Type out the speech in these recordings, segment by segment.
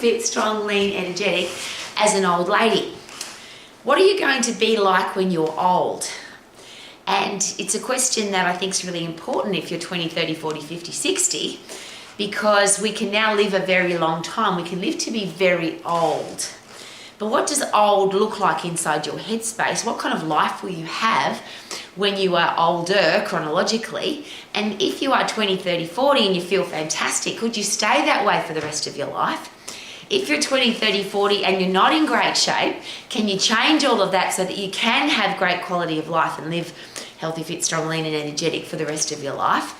fit, strong, lean, energetic as an old lady. What are you going to be like when you're old? And it's a question that I think is really important if you're 20, 30, 40, 50, 60, because we can now live a very long time. We can live to be very old. But what does old look like inside your headspace? What kind of life will you have when you are older chronologically? And if you are 20, 30, 40 and you feel fantastic, could you stay that way for the rest of your life? If you're 20, 30, 40 and you're not in great shape, can you change all of that so that you can have great quality of life and live healthy, fit, strong, lean and energetic for the rest of your life?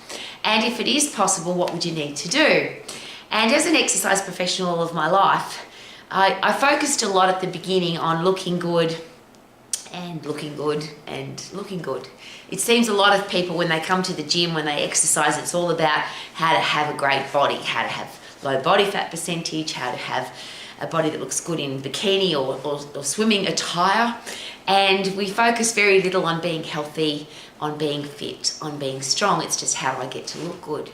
And if it is possible, what would you need to do? And as an exercise professional all of my life, I focused a lot at the beginning on looking good and looking good and looking good. It seems a lot of people when they come to the gym, when they exercise, it's all about how to have a great body, how to have low body fat percentage, how to have a body that looks good in bikini or swimming attire. And we focus very little on being healthy, on being fit, on being strong. It's just how do I get to look good?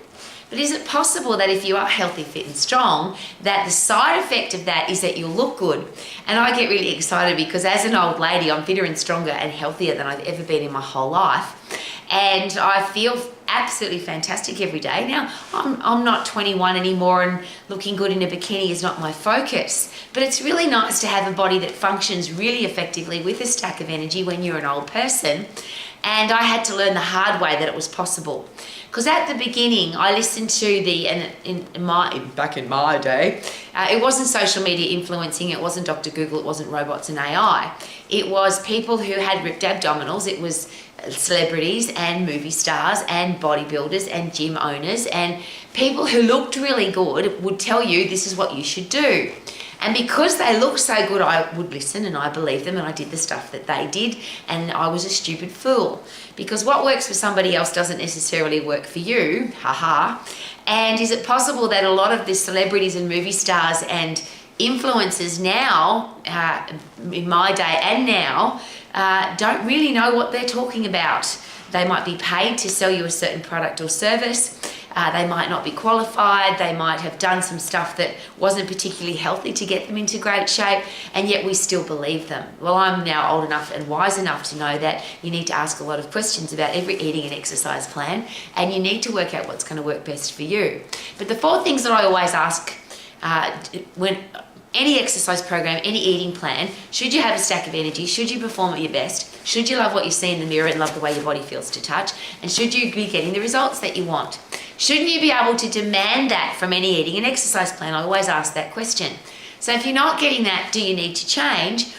But is it possible that if you are healthy, fit and strong, that the side effect of that is that you'll look good? And I get really excited because as an old lady, I'm fitter and stronger and healthier than I've ever been in my whole life. And I feel absolutely fantastic every day. Now, I'm not 21 anymore and looking good in a bikini is not my focus. But it's really nice to have a body that functions really effectively with a stack of energy when you're an old person. And I had to learn the hard way that it was possible. Because at the beginning, I listened to back in my day, it wasn't social media influencing, it wasn't Dr. Google, it wasn't robots and AI. It was people who had ripped abdominals, it was celebrities and movie stars and bodybuilders and gym owners and people who looked really good would tell you this is what you should do. And because they looked so good, I would listen and I believed them and I did the stuff that they did and I was a stupid fool. Because what works for somebody else doesn't necessarily work for you, haha. And is it possible that a lot of the celebrities and movie stars and influencers now, in my day and now, don't really know what they're talking about? They might be paid to sell you a certain product or service. They might not be qualified. They might have done some stuff that wasn't particularly healthy to get them into great shape, and yet we still believe them. Well, I'm now old enough and wise enough to know that you need to ask a lot of questions about every eating and exercise plan, and you need to work out what's going to work best for you. But the 4 things that I always ask when any exercise program, any eating plan, should you have a stack of energy? Should you perform at your best? Should you love what you see in the mirror and love the way your body feels to touch? And should you be getting the results that you want? Shouldn't you be able to demand that from any eating and exercise plan? I always ask that question. So if you're not getting that, do you need to change?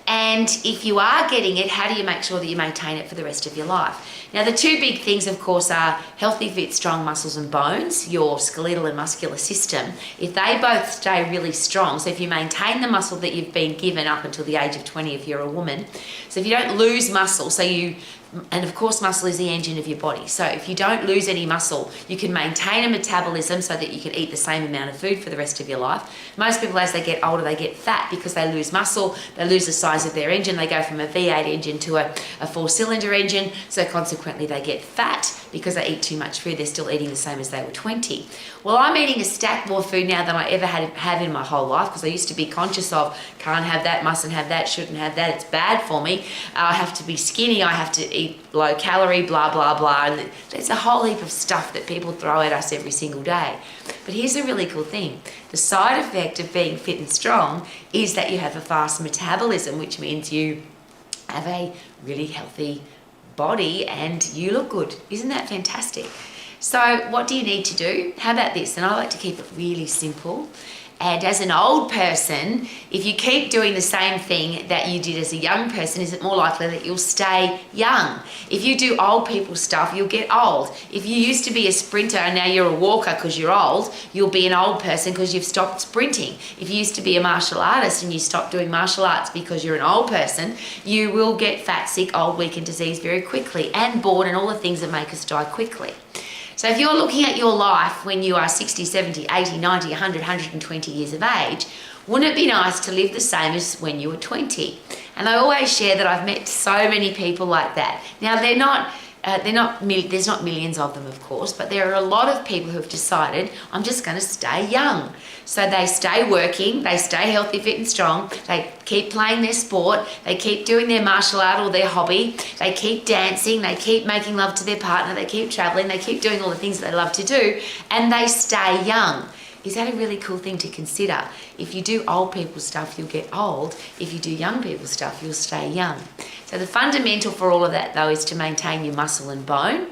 And if you are getting it, how do you make sure that you maintain it for the rest of your life? Now, the 2 big things, of course, are healthy, fit, strong muscles and bones, your skeletal and muscular system. If they both stay really strong, so if you maintain the muscle that you've been given up until the age of 20 if you're a woman, so if you don't lose muscle, and of course muscle is the engine of your body, so if you don't lose any muscle, you can maintain a metabolism so that you can eat the same amount of food for the rest of your life. Most people, as they get older, they get fat because they lose muscle, they lose the size of their engine, they go from a V8 engine to a 4-cylinder engine, so consequently they get fat because they eat too much food. They're still eating the same as they were 20. Well, I'm eating a stack more food now than I ever have in my whole life, because I used to be conscious of can't have that, mustn't have that, shouldn't have that, it's bad for me. I have to be skinny, I have to eat low calorie, blah, blah, blah. And there's a whole heap of stuff that people throw at us every single day. But here's a really cool thing. The side effect of being fit and strong is that you have a fast metabolism, which means you have a really healthy body and you look good. Isn't that fantastic? So what do you need to do? How about this? And I like to keep it really simple. And as an old person, if you keep doing the same thing that you did as a young person, is it more likely that you'll stay young? If you do old people stuff, you'll get old. If you used to be a sprinter and now you're a walker because you're old, you'll be an old person because you've stopped sprinting. If you used to be a martial artist and you stopped doing martial arts because you're an old person, you will get fat, sick, old, weak and diseased very quickly, and bored and all the things that make us die quickly. So if you're looking at your life when you are 60, 70, 80, 90, 100, 120 years of age, wouldn't it be nice to live the same as when you were 20? And I always share that I've met so many people like that. Now, they're not There's not millions of them, of course, but there are a lot of people who have decided, I'm just going to stay young. So they stay working, they stay healthy, fit and strong, they keep playing their sport, they keep doing their martial art or their hobby, they keep dancing, they keep making love to their partner, they keep traveling, they keep doing all the things that they love to do, and they stay young. Is that a really cool thing to consider? If you do old people's stuff, you'll get old. If you do young people's stuff, you'll stay young. So the fundamental for all of that, though, is to maintain your muscle and bone.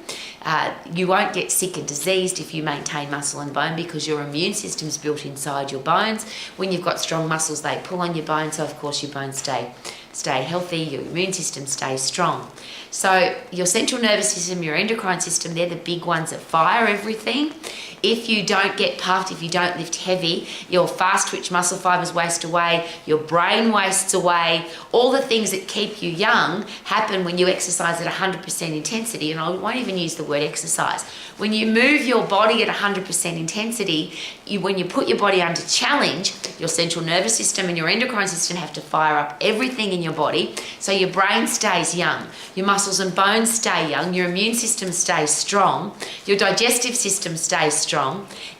You won't get sick and diseased if you maintain muscle and bone because your immune system's built inside your bones. When you've got strong muscles, they pull on your bones, so of course your bones stay healthy, your immune system stays strong. So your central nervous system, your endocrine system, they're the big ones that fire everything. If you don't get puffed, if you don't lift heavy, your fast twitch muscle fibers waste away, your brain wastes away. All the things that keep you young happen when you exercise at 100% intensity, and I won't even use the word exercise. When you move your body at 100% intensity, when you put your body under challenge, your central nervous system and your endocrine system have to fire up everything in your body, so your brain stays young, your muscles and bones stay young, your immune system stays strong, your digestive system stays strong.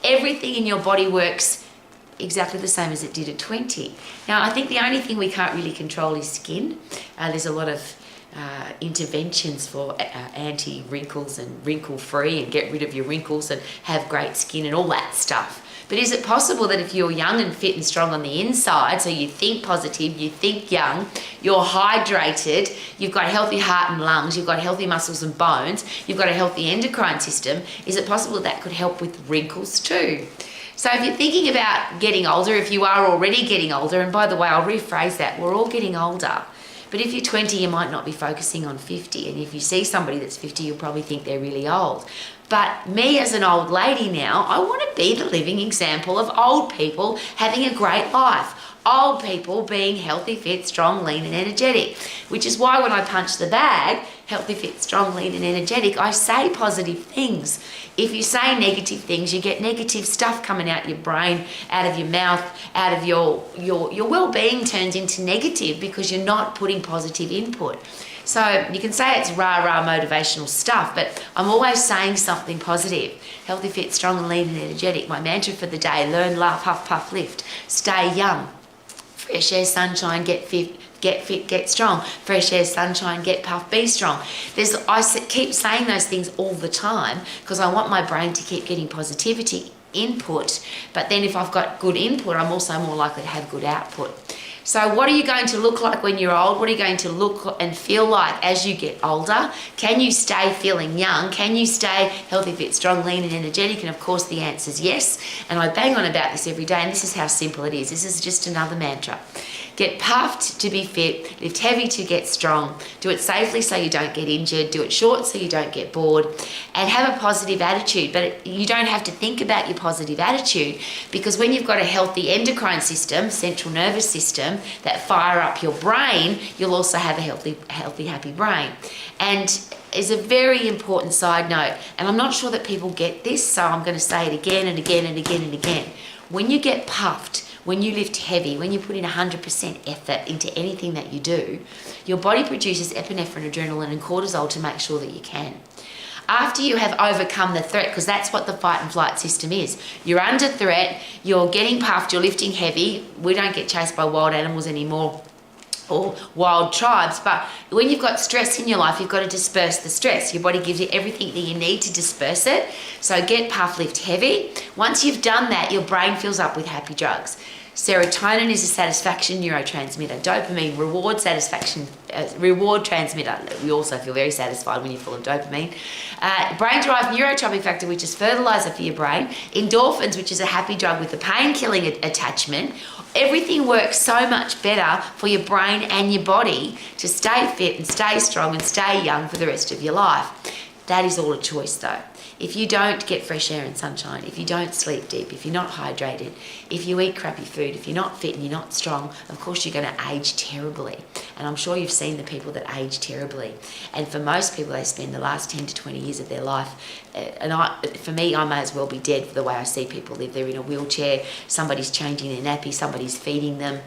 Everything in your body works exactly the same as it did at 20. Now, I think the only thing we can't really control is skin. There's a lot of interventions for anti-wrinkles and wrinkle-free and get rid of your wrinkles and have great skin and all that stuff. But is it possible that if you're young and fit and strong on the inside, so you think positive, you think young, you're hydrated, you've got a healthy heart and lungs, you've got healthy muscles and bones, you've got a healthy endocrine system, is it possible that could help with wrinkles too? So if you're thinking about getting older, if you are already getting older, and by the way, I'll rephrase that, we're all getting older. But if you're 20, you might not be focusing on 50. And if you see somebody that's 50, you'll probably think they're really old. But me as an old lady now, I want to be the living example of old people having a great life. Old people being healthy, fit, strong, lean and energetic. Which is why when I punch the bag, healthy, fit, strong, lean and energetic, I say positive things. If you say negative things, you get negative stuff coming out your brain, out of your mouth, out of your well-being turns into negative because you're not putting positive input. So you can say it's rah-rah motivational stuff, but I'm always saying something positive. Healthy, fit, strong and lean and energetic. My mantra for the day, learn, laugh, huff, puff, lift. Stay young. Fresh air, sunshine, get fit, get strong. Fresh air, sunshine, get puff, be strong. I keep saying those things all the time because I want my brain to keep getting positivity input. But then if I've got good input, I'm also more likely to have good output. So what are you going to look like when you're old? What are you going to look and feel like as you get older? Can you stay feeling young? Can you stay healthy, fit, strong, lean and energetic? And of course the answer is yes. And I bang on about this every day, and this is how simple it is. This is just another mantra. Get puffed to be fit, lift heavy to get strong, do it safely so you don't get injured, do it short so you don't get bored, and have a positive attitude. But you don't have to think about your positive attitude, because when you've got a healthy endocrine system, central nervous system, that fire up your brain, you'll also have a healthy, happy brain. And is a very important side note, and I'm not sure that people get this, so I'm going to say it again and again and again and again. When you get puffed, when you lift heavy, when you put in 100% effort into anything that you do, your body produces epinephrine, adrenaline and cortisol to make sure that you can. After you have overcome the threat, because that's what the fight and flight system is. You're under threat, you're getting puffed, you're lifting heavy. We don't get chased by wild animals anymore or wild tribes, but when you've got stress in your life, you've got to disperse the stress. Your body gives you everything that you need to disperse it. So get puff, lift heavy. Once you've done that, your brain fills up with happy drugs. Serotonin is a satisfaction neurotransmitter. Dopamine, reward transmitter. We also feel very satisfied when you're full of dopamine. Brain-derived neurotropic factor, which is fertilizer for your brain. Endorphins, which is a happy drug with a pain-killing attachment. Everything works so much better for your brain and your body to stay fit and stay strong and stay young for the rest of your life. That is all a choice though. If you don't get fresh air and sunshine, if you don't sleep deep, if you're not hydrated, if you eat crappy food, if you're not fit and you're not strong, of course you're going to age terribly. And I'm sure you've seen the people that age terribly. And for most people, they spend the last 10 to 20 years of their life. For me, I may as well be dead for the way I see people live. They're in a wheelchair, somebody's changing their nappy, somebody's feeding them.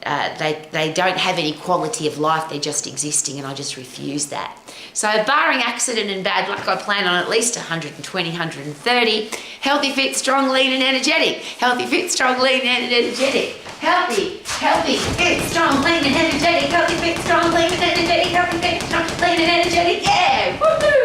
they don't have any quality of life, they're just existing, and I just refuse that. So barring accident and bad luck, I plan on at least 120, 130. Healthy, fit, strong, lean and energetic. Healthy, fit, strong, lean and energetic. Healthy, fit, strong, lean and energetic. Healthy, fit, strong, lean and energetic. Healthy, fit, strong, lean and energetic. Yeah! Woohoo!